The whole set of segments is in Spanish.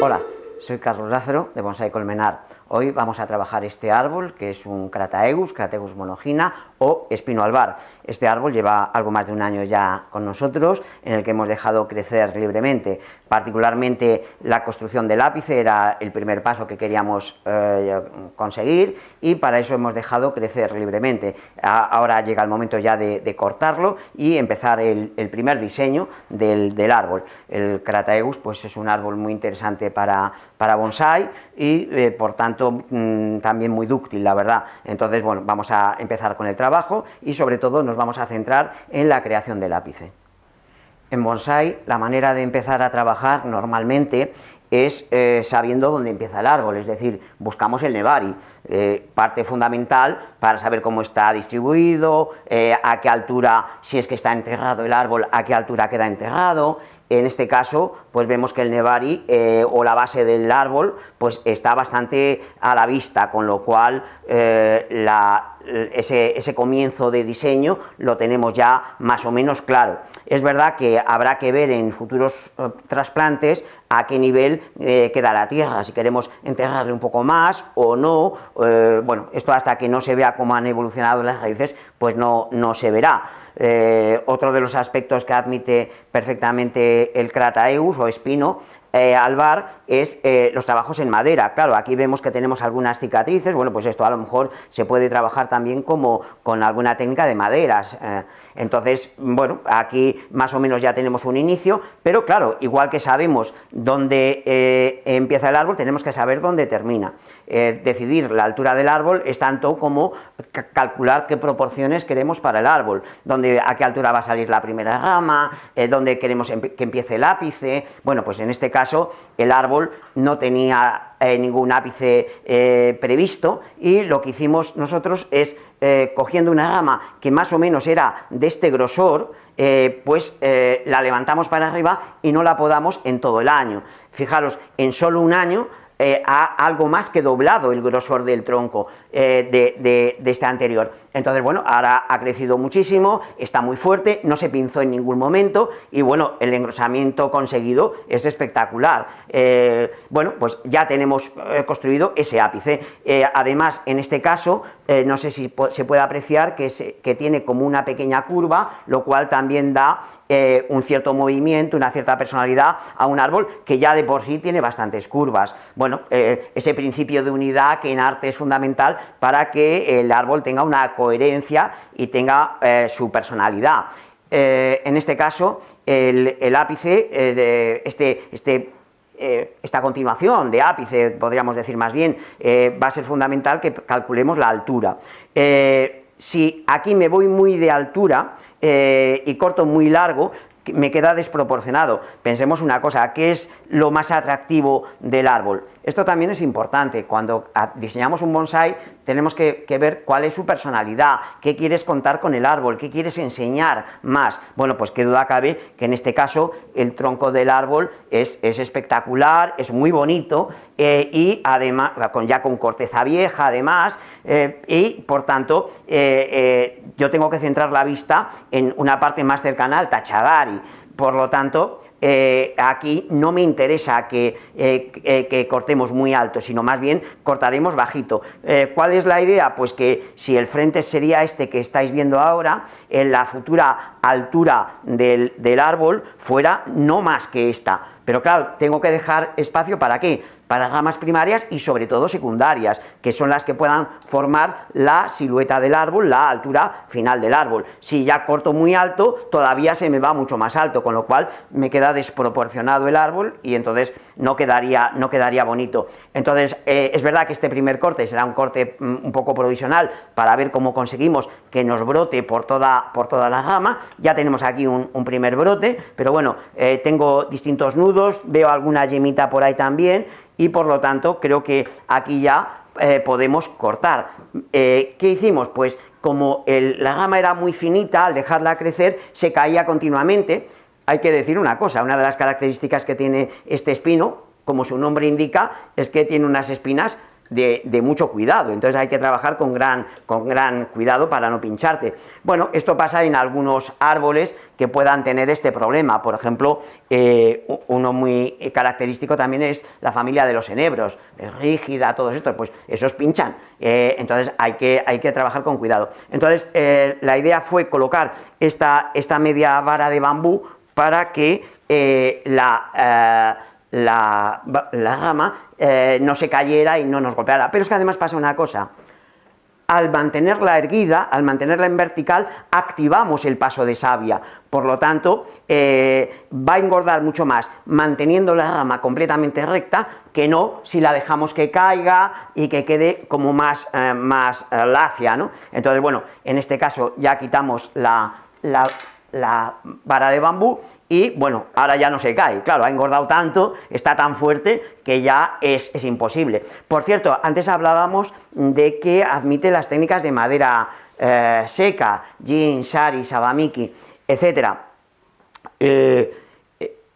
Hola, soy Carlos Lázaro de Bonsai Colmenar. Hoy vamos a trabajar este árbol que es un Crataegus monogina o espino albar. Este árbol lleva algo más de un año ya con nosotros, en el que hemos dejado crecer libremente. Particularmente la construcción del ápice era el primer paso que queríamos conseguir, y para eso hemos dejado crecer libremente. Ahora llega el momento ya de cortarlo y empezar el primer diseño del árbol. El Crataegus pues es un árbol muy interesante para bonsai y por tanto también muy dúctil, la verdad. Entonces, bueno, vamos a empezar con el trabajo y sobre todo nos vamos a centrar en la creación del ápice. En bonsai, la manera de empezar a trabajar normalmente es sabiendo dónde empieza el árbol, es decir, buscamos el nebari, parte fundamental para saber cómo está distribuido, a qué altura, si es que está enterrado el árbol, a qué altura queda enterrado. En este caso, pues vemos que el nebari o la base del árbol pues está bastante a la vista, con lo cual ese comienzo de diseño lo tenemos ya más o menos claro. Es verdad que habrá que ver en futuros trasplantes a qué nivel queda la tierra, si queremos enterrarle un poco más o no. Bueno, esto hasta que no se vea cómo han evolucionado las raíces, pues no se verá. Otro de los aspectos que admite perfectamente el Crataegus o espino albar es los trabajos en madera. Claro, aquí vemos que tenemos algunas cicatrices. Bueno, pues esto a lo mejor se puede trabajar también como con alguna técnica de maderas. Entonces, bueno, aquí más o menos ya tenemos un inicio, pero claro, igual que sabemos dónde empieza el árbol, tenemos que saber dónde termina. Decidir la altura del árbol es tanto como calcular qué proporciones queremos para el árbol, a qué altura va a salir la primera rama, dónde queremos que empiece el ápice. Bueno, pues en este caso el árbol no tenía ningún ápice previsto, y lo que hicimos nosotros es, cogiendo una rama que más o menos era de este grosor, pues la levantamos para arriba y no la podamos en todo el año. Fijaros, en solo un año ha algo más que doblado el grosor del tronco de este anterior. Entonces, bueno, ahora ha crecido muchísimo, está muy fuerte, no se pinzó en ningún momento y, bueno, el engrosamiento conseguido es espectacular. Bueno, pues ya tenemos construido ese ápice. Además, en este caso, no sé si se puede apreciar que tiene como una pequeña curva, lo cual también da un cierto movimiento, una cierta personalidad a un árbol que ya de por sí tiene bastantes curvas. Bueno, ese principio de unidad que en arte es fundamental para que el árbol tenga una coherencia y tenga su personalidad. En este caso, el ápice, esta continuación de ápice, podríamos decir más bien, va a ser fundamental que calculemos la altura. Si aquí me voy muy de altura y corto muy largo, me queda desproporcionado. Pensemos una cosa, ¿qué es lo más atractivo del árbol? Esto también es importante. Cuando diseñamos un bonsai tenemos que ver cuál es su personalidad, qué quieres contar con el árbol, qué quieres enseñar más. Bueno, pues qué duda cabe que en este caso el tronco del árbol es espectacular, es muy bonito, y además ya con corteza vieja además, y por tanto yo tengo que centrar la vista en una parte más cercana al Tachagari. Por lo tanto, aquí no me interesa que cortemos muy alto, sino más bien cortaremos bajito. ¿Cuál es la idea? Pues que si el frente sería este que estáis viendo ahora, en la futura altura del árbol fuera no más que esta. Pero claro, tengo que dejar espacio ¿para qué? Para ramas primarias y sobre todo secundarias, que son las que puedan formar la silueta del árbol, la altura final del árbol. Si ya corto muy alto, todavía se me va mucho más alto, con lo cual me queda desproporcionado el árbol y entonces no quedaría bonito. Entonces, es verdad que este primer corte será un corte un poco provisional para ver cómo conseguimos que nos brote por toda la rama. Ya tenemos aquí un primer brote, pero bueno, tengo distintos nudos, veo alguna yemita por ahí también, y por lo tanto creo que aquí ya podemos cortar. ¿Qué hicimos? Pues como la rama era muy finita, al dejarla crecer se caía continuamente. Hay que decir una cosa, una de las características que tiene este espino, como su nombre indica, es que tiene unas espinas de mucho cuidado, entonces hay que trabajar con gran cuidado para no pincharte. Bueno, esto pasa en algunos árboles que puedan tener este problema. Por ejemplo, uno muy característico también es la familia de los enebros, rígida, todos estos, pues esos pinchan, entonces hay que trabajar con cuidado. Entonces la idea fue colocar esta media vara de bambú para que la rama no se cayera y no nos golpeara. Pero es que además pasa una cosa: al mantenerla erguida, al mantenerla en vertical, activamos el paso de savia. Por lo tanto, va a engordar mucho más manteniendo la rama completamente recta que no si la dejamos que caiga y que quede como más lacia, ¿no? Entonces, bueno, en este caso ya quitamos la vara de bambú y, bueno, ahora ya no se cae. Claro, ha engordado tanto, está tan fuerte que ya es imposible. Por cierto, antes hablábamos de que admite las técnicas de madera seca, Jin, Shari, Sabamiki, etc.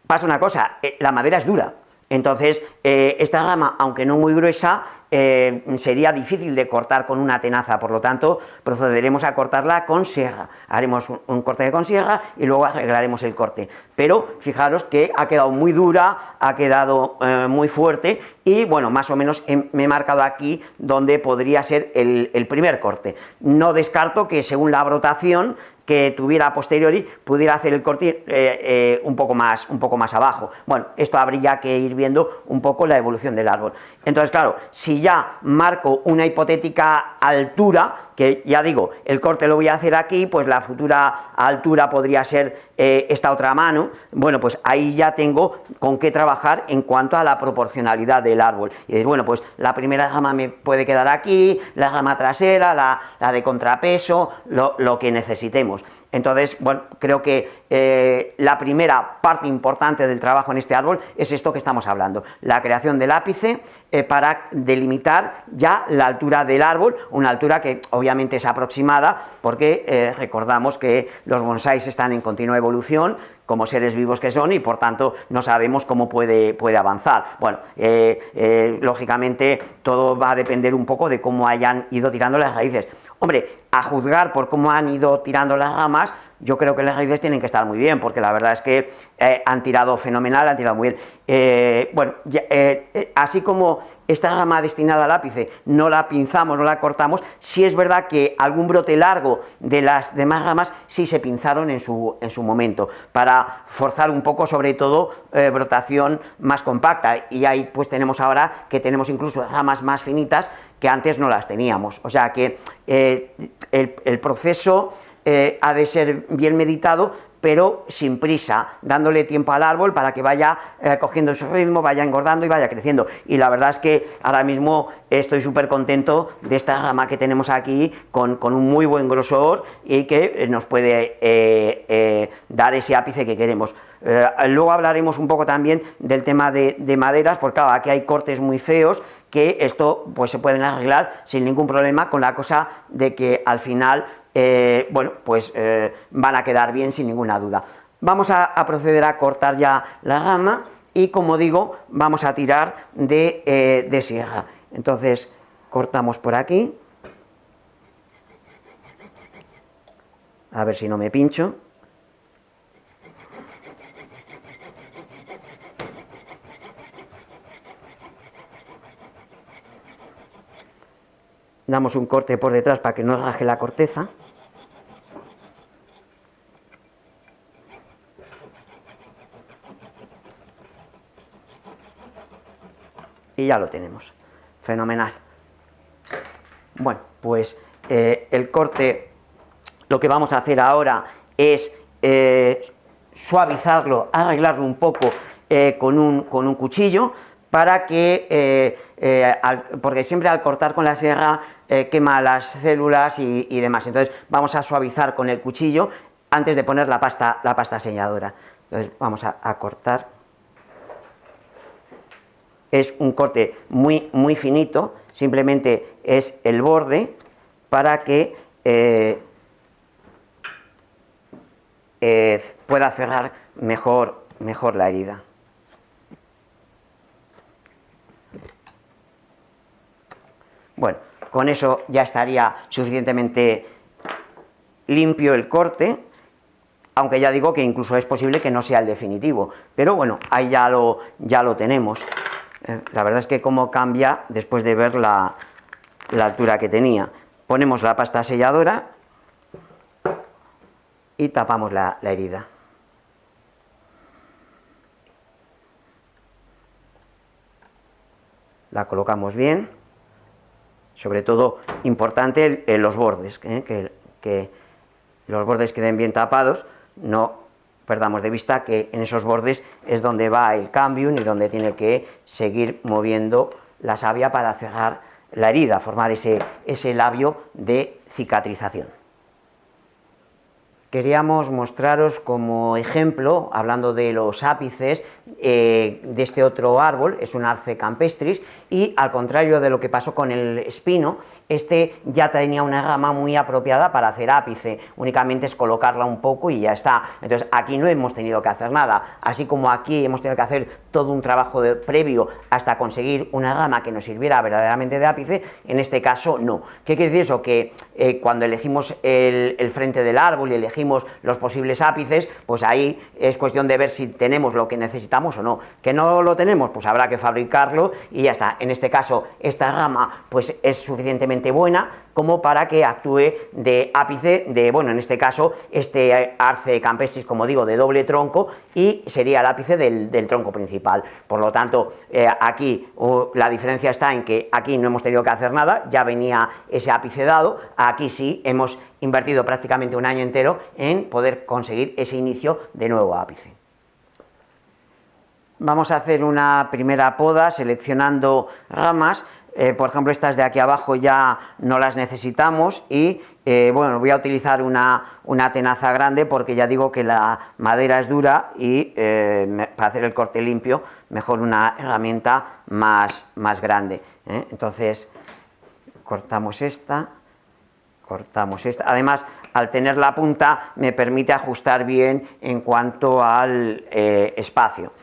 Pasa una cosa, la madera es dura. Entonces, esta rama, aunque no muy gruesa, sería difícil de cortar con una tenaza, por lo tanto, procederemos a cortarla con sierra. Haremos un corte con sierra y luego arreglaremos el corte. Pero fijaros que ha quedado muy dura, ha quedado muy fuerte y, bueno, más o menos me he marcado aquí donde podría ser el primer corte. No descarto que según la brotación que tuviera a posteriori, pudiera hacer el corte un poco más abajo. Bueno, esto habría que ir viendo un poco la evolución del árbol. Entonces, claro, si ya marco una hipotética altura, que ya digo, el corte lo voy a hacer aquí, pues la futura altura podría ser esta otra mano, bueno, pues ahí ya tengo con qué trabajar en cuanto a la proporcionalidad del árbol. Y decir, bueno, pues la primera rama me puede quedar aquí, la rama trasera, la de contrapeso, lo que necesitemos. Entonces, bueno, creo que la primera parte importante del trabajo en este árbol es esto que estamos hablando, la creación del ápice para delimitar ya la altura del árbol, una altura que obviamente es aproximada porque recordamos que los bonsáis están en continua evolución como seres vivos que son y por tanto no sabemos cómo puede avanzar. Bueno, lógicamente todo va a depender un poco de cómo hayan ido tirando las raíces. Hombre, a juzgar por cómo han ido tirando las ramas, yo creo que las raíces tienen que estar muy bien, porque la verdad es que han tirado fenomenal, han tirado muy bien. Bueno, así como esta rama destinada al ápice no la pinzamos, no la cortamos, sí es verdad que algún brote largo de las demás ramas sí se pinzaron en su momento, para forzar un poco, sobre todo, brotación más compacta, y ahí pues tenemos ahora que tenemos incluso ramas más finitas que antes no las teníamos. O sea que el proceso ha de ser bien meditado, pero sin prisa, dándole tiempo al árbol para que vaya cogiendo su ritmo, vaya engordando y vaya creciendo. Y la verdad es que ahora mismo estoy súper contento de esta rama que tenemos aquí, con un muy buen grosor y que nos puede dar ese ápice que queremos. Luego hablaremos un poco también del tema de maderas, porque claro, aquí hay cortes muy feos que esto pues se pueden arreglar sin ningún problema, con la cosa de que al final bueno, pues van a quedar bien sin ninguna duda. Vamos a proceder a cortar ya la rama y, como digo, vamos a tirar de sierra. Entonces cortamos por aquí, a ver si no me pincho. Damos un corte por detrás para que no raje la corteza. Y ya lo tenemos. Fenomenal. Bueno, pues el corte, lo que vamos a hacer ahora es suavizarlo, arreglarlo un poco con un cuchillo, para que, porque siempre al cortar con la sierra quema las células y demás. Entonces vamos a suavizar con el cuchillo antes de poner la pasta selladora. Entonces vamos a cortar. Es un corte muy finito, simplemente es el borde para que pueda cerrar mejor la herida. Bueno, con eso ya estaría suficientemente limpio el corte, aunque ya digo que incluso es posible que no sea el definitivo, pero bueno, ahí ya lo tenemos. La verdad es que cómo cambia después de ver la altura que tenía. Ponemos la pasta selladora y tapamos la herida. La colocamos bien, sobre todo importante los bordes, que los bordes queden bien tapados, no perdamos de vista que en esos bordes es donde va el cambium y donde tiene que seguir moviendo la savia para cerrar la herida, formar ese labio de cicatrización. Queríamos mostraros como ejemplo, hablando de los ápices, de este otro árbol, es un Arce campestris, y al contrario de lo que pasó con el espino, este ya tenía una rama muy apropiada para hacer ápice, únicamente es colocarla un poco y ya está. Entonces aquí no hemos tenido que hacer nada, así como aquí hemos tenido que hacer todo un trabajo previo hasta conseguir una rama que nos sirviera verdaderamente de ápice, en este caso no. ¿Qué quiere decir eso? Que cuando elegimos el frente del árbol y elegimos los posibles ápices, pues ahí es cuestión de ver si tenemos lo que necesitamos o no. ¿Que no lo tenemos? Pues habrá que fabricarlo y ya está. En este caso, esta rama pues es suficientemente buena como para que actúe de ápice bueno, en este caso, este Arce campestris, como digo, de doble tronco, y sería el ápice del tronco principal. Por lo tanto, aquí la diferencia está en que aquí no hemos tenido que hacer nada, ya venía ese ápice dado, aquí sí hemos invertido prácticamente un año entero en poder conseguir ese inicio de nuevo ápice. Vamos a hacer una primera poda seleccionando ramas. Por ejemplo, estas de aquí abajo ya no las necesitamos y bueno, voy a utilizar una tenaza grande porque ya digo que la madera es dura y para hacer el corte limpio mejor una herramienta más grande, ¿eh? Entonces cortamos esta. Además, al tener la punta me permite ajustar bien en cuanto al espacio.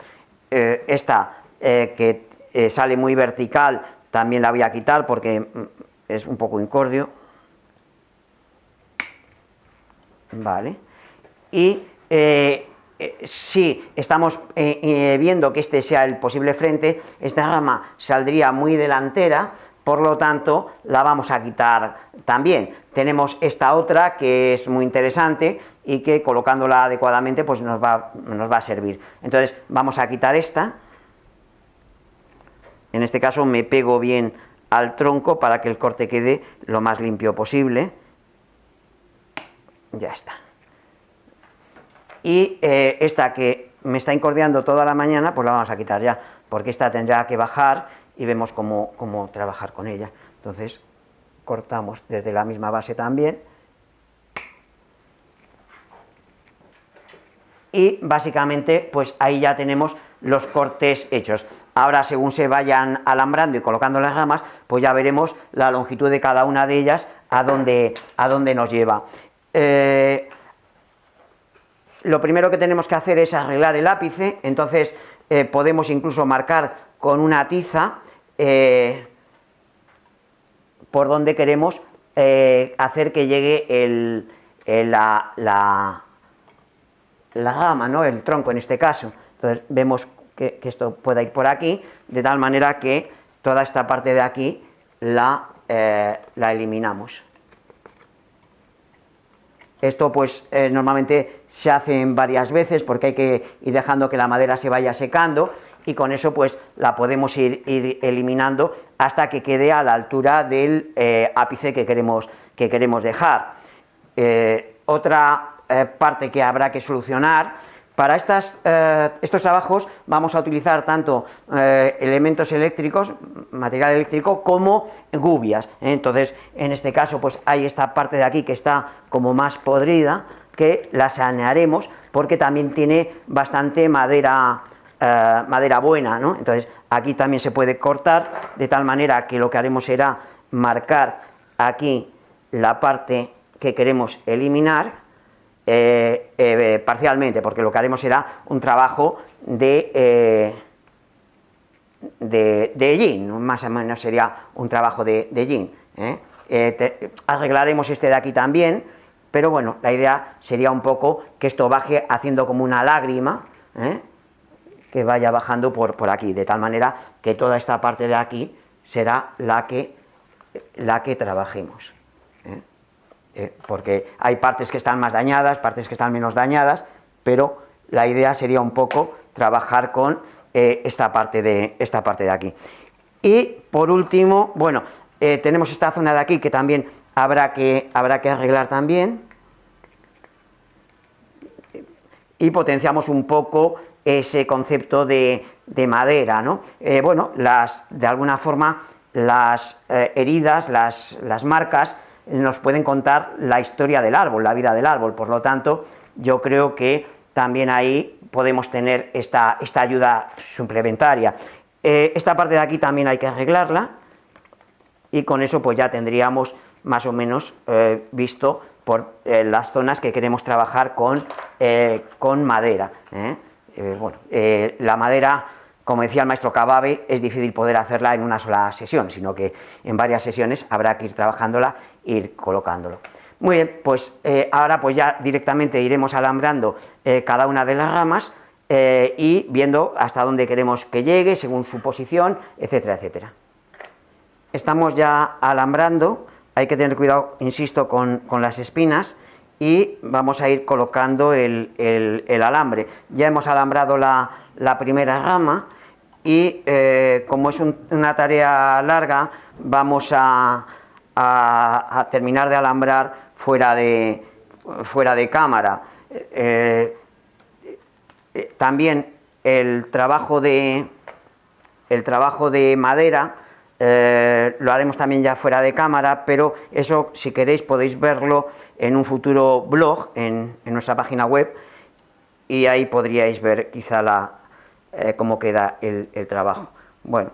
Esta que sale muy vertical también la voy a quitar porque es un poco incordio. Vale. Y si estamos viendo que este sea el posible frente, esta rama saldría muy delantera, por lo tanto la vamos a quitar también. Tenemos esta otra que es muy interesante y que colocándola adecuadamente pues nos va a servir. Entonces vamos a quitar esta. En este caso me pego bien al tronco para que el corte quede lo más limpio posible. Ya está. Y esta que me está incordiando toda la mañana, pues la vamos a quitar ya, porque esta tendrá que bajar y vemos cómo trabajar con ella. Entonces cortamos desde la misma base también. Y básicamente pues ahí ya tenemos los cortes hechos. Ahora, según se vayan alambrando y colocando las ramas, pues ya veremos la longitud de cada una de ellas a dónde nos lleva. Lo primero que tenemos que hacer es arreglar el ápice, entonces podemos incluso marcar con una tiza por donde queremos hacer que llegue la rama, ¿no? El tronco en este caso. Entonces vemos que esto pueda ir por aquí, de tal manera que toda esta parte de aquí la eliminamos. Esto pues normalmente se hace en varias veces porque hay que ir dejando que la madera se vaya secando y con eso pues la podemos ir eliminando hasta que quede a la altura del ápice que queremos dejar. Otra parte que habrá que solucionar: para estos trabajos vamos a utilizar tanto elementos eléctricos, material eléctrico, como gubias. Entonces, en este caso, pues hay esta parte de aquí que está como más podrida, que la sanearemos porque también tiene bastante madera buena, ¿no? Entonces, aquí también se puede cortar, de tal manera que lo que haremos será marcar aquí la parte que queremos eliminar, parcialmente, porque lo que haremos será un trabajo de de yin, más o menos sería un trabajo de yin. Arreglaremos este de aquí también, pero bueno, la idea sería un poco que esto baje haciendo como una lágrima, que vaya bajando por aquí, de tal manera que toda esta parte de aquí será la que trabajemos. Porque hay partes que están más dañadas, partes que están menos dañadas, pero la idea sería un poco trabajar con esta parte de aquí. Y por último, bueno, tenemos esta zona de aquí que también habrá que arreglar también, y potenciamos un poco ese concepto de madera, ¿no? Bueno, de alguna forma las heridas, las marcas nos pueden contar la historia del árbol, la vida del árbol, por lo tanto yo creo que también ahí podemos tener esta ayuda suplementaria. Esta parte de aquí también hay que arreglarla, y con eso pues ya tendríamos más o menos visto por las zonas que queremos trabajar con madera. Bueno, la madera, como decía el maestro Cababe, es difícil poder hacerla en una sola sesión, sino que en varias sesiones habrá que ir trabajándola e ir colocándolo. Muy bien, pues ahora pues ya directamente iremos alambrando cada una de las ramas y viendo hasta dónde queremos que llegue, según su posición, etcétera, etcétera. Estamos ya alambrando, hay que tener cuidado, insisto, con las espinas, y vamos a ir colocando el alambre. Ya hemos alambrado la primera rama, y como es una tarea larga, vamos a terminar de alambrar fuera de cámara. También el trabajo de madera lo haremos también ya fuera de cámara, pero eso, si queréis, podéis verlo en un futuro blog en nuestra página web, y ahí podríais ver quizá cómo queda el trabajo. Bueno,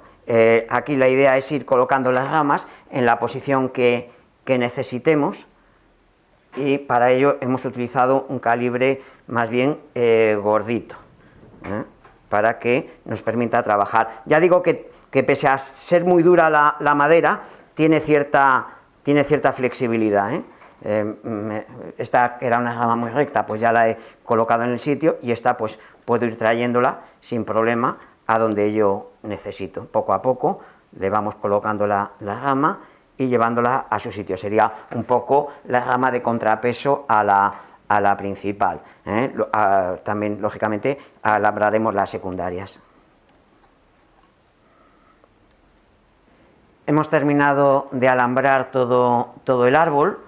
aquí la idea es ir colocando las ramas en la posición que necesitemos, y para ello hemos utilizado un calibre más bien gordito, para que nos permita trabajar. Ya digo que pese a ser muy dura la madera, tiene cierta flexibilidad. Esta era una rama muy recta, pues ya la he colocado en el sitio, y esta pues puedo ir trayéndola sin problema a donde yo necesito. Poco a poco le vamos colocando la rama y llevándola a su sitio. Sería un poco la rama de contrapeso a la principal. También, lógicamente, alambraremos las secundarias. Hemos terminado de alambrar todo el árbol,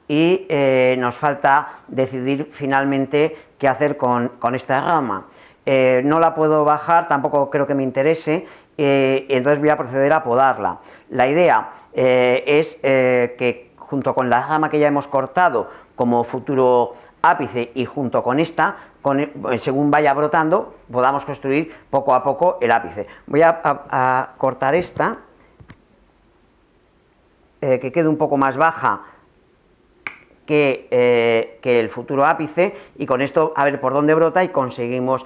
y nos falta decidir finalmente qué hacer con esta rama. No la puedo bajar, tampoco creo que me interese, entonces voy a proceder a podarla. La idea es que junto con la rama que ya hemos cortado como futuro ápice, y junto con esta, según vaya brotando, podamos construir poco a poco el ápice. Voy a cortar esta, que quede un poco más baja que el futuro ápice, y con esto a ver por dónde brota y conseguimos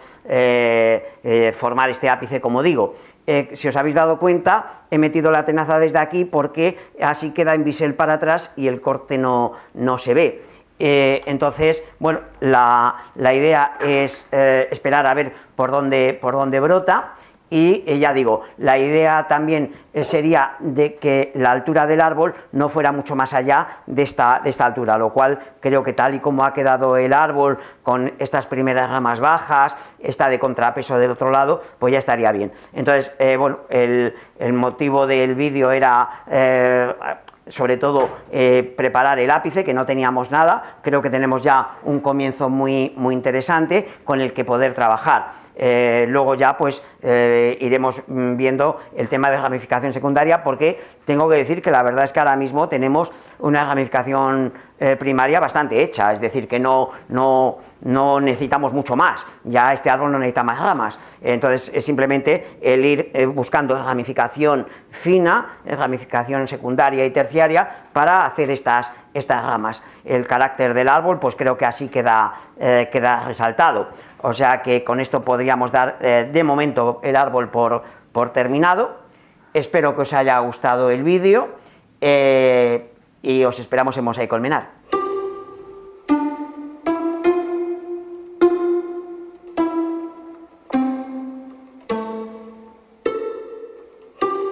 formar este ápice, como digo. Si os habéis dado cuenta, he metido la tenaza desde aquí porque así queda en bisel para atrás y el corte no se ve. Entonces, bueno, la idea es esperar a ver por dónde brota. Y ya digo, la idea también sería de que la altura del árbol no fuera mucho más allá de esta altura, lo cual creo que tal y como ha quedado el árbol, con estas primeras ramas bajas, esta de contrapeso del otro lado, pues ya estaría bien. Entonces, bueno, el motivo del vídeo era sobre todo preparar el ápice, que no teníamos nada. Creo que tenemos ya un comienzo muy interesante con el que poder trabajar. Luego ya pues iremos viendo el tema de ramificación secundaria, porque tengo que decir que la verdad es que ahora mismo tenemos una ramificación primaria bastante hecha, es decir, que no necesitamos mucho más, ya este árbol no necesita más ramas. Entonces es simplemente el ir buscando ramificación fina, ramificación secundaria y terciaria para hacer estas ramas. El carácter del árbol pues creo que así queda resaltado. O sea que con esto podríamos dar de momento el árbol por terminado. Espero que os haya gustado el vídeo y os esperamos en Mosaic Colmenar.